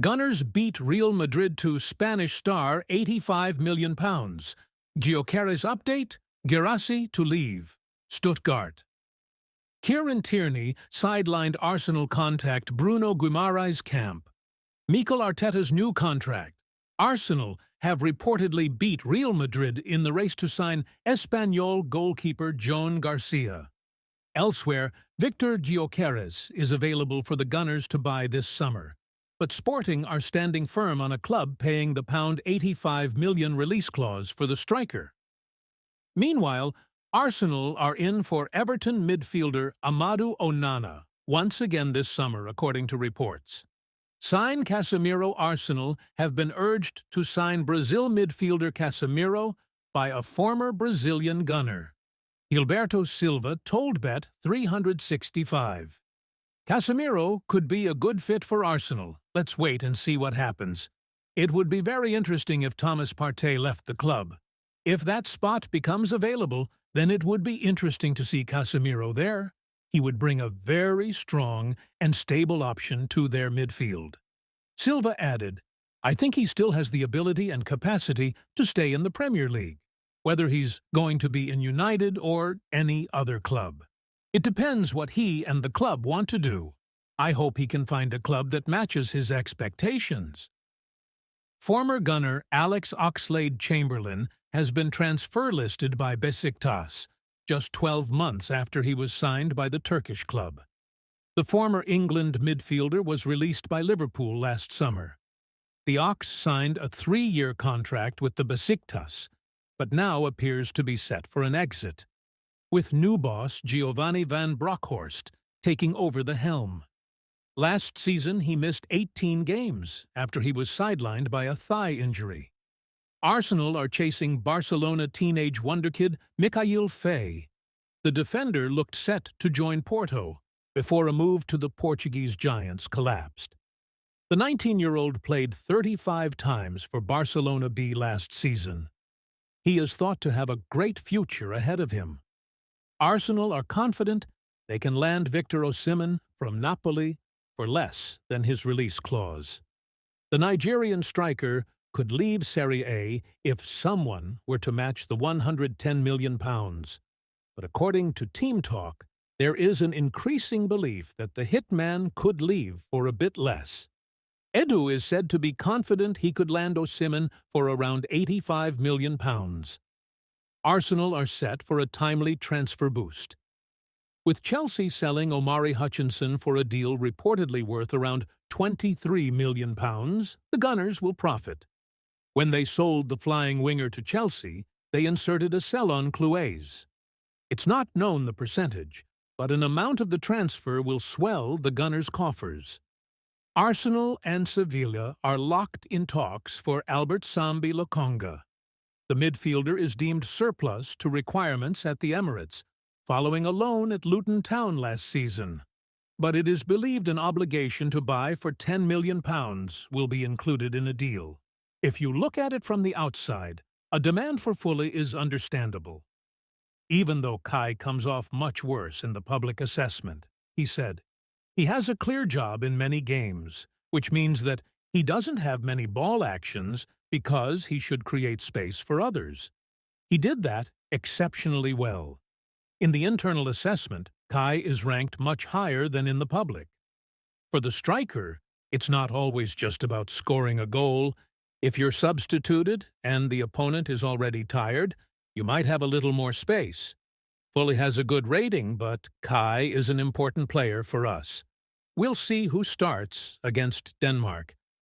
Gunners beat Real Madrid to Spanish star £85 million. Gyokeres update, Guirassy to leave. Stuttgart. Kieran Tierney sidelined Arsenal contact Bruno Guimaraes camp. Mikel Arteta's new contract. Arsenal have reportedly beat Real Madrid in the race to sign Espanyol goalkeeper Joan Garcia. Elsewhere, Viktor Gyokeres is available for the Gunners to buy this summer. But Sporting are standing firm on a club paying the £85 million release clause for the striker. Meanwhile, Arsenal are in for Everton midfielder Amadou Onana once again this summer, according to reports. Sign Casemiro. Arsenal have been urged to sign Brazil midfielder Casemiro by a former Brazilian gunner. Gilberto Silva told Bet 365. Casemiro could be a good fit for Arsenal. Let's wait and see what happens. It would be very interesting if Thomas Partey left the club. If that spot becomes available, then it would be interesting to see Casemiro there. He would bring a very strong and stable option to their midfield. Silva added, "I think he still has the ability and capacity to stay in the Premier League, whether he's going to be in United or any other club. It depends what he and the club want to do. I hope he can find a club that matches his expectations." Former gunner Alex Oxlade-Chamberlain has been transfer listed by Besiktas, just 12 months after he was signed by the Turkish club. The former England midfielder was released by Liverpool last summer. The Ox signed a 3-year contract with the Besiktas, but now appears to be set for an exit, with new boss Giovanni van Bronckhorst taking over the helm. Last season, he missed 18 games after he was sidelined by a thigh injury. Arsenal are chasing Barcelona teenage wonderkid Mikayil Faye. The defender looked set to join Porto before a move to the Portuguese giants collapsed. The 19-year-old played 35 times for Barcelona B last season. He is thought to have a great future ahead of him. Arsenal are confident they can land Victor Osimhen from Napoli for less than his release clause. The Nigerian striker could leave Serie A if someone were to match the £110 million. But according to Team Talk, there is an increasing belief that the hitman could leave for a bit less. Edu is said to be confident he could land Osimhen for around £85 million. Arsenal are set for a timely transfer boost. With Chelsea selling Omari Hutchinson for a deal reportedly worth around £23 million, the Gunners will profit. When they sold the flying winger to Chelsea, they inserted a sell on Clues. It's not known the percentage, but an amount of the transfer will swell the Gunners' coffers. Arsenal and Sevilla are locked in talks for Albert Sambi Lokonga. The midfielder is deemed surplus to requirements at the Emirates, following a loan at Luton Town last season. But it is believed an obligation to buy for £10 million will be included in a deal. If you look at it from the outside, a demand for Fully is understandable. Even though Kai comes off much worse in the public assessment, he said, he has a clear job in many games, which means that he doesn't have many ball actions because he should create space for others. He did that exceptionally well. In the internal assessment, Kai is ranked much higher than in the public. For the striker, it's not always just about scoring a goal. If you're substituted and the opponent is already tired, you might have a little more space. Fully has a good rating, but Kai is an important player for us. We'll see who starts against Denmark.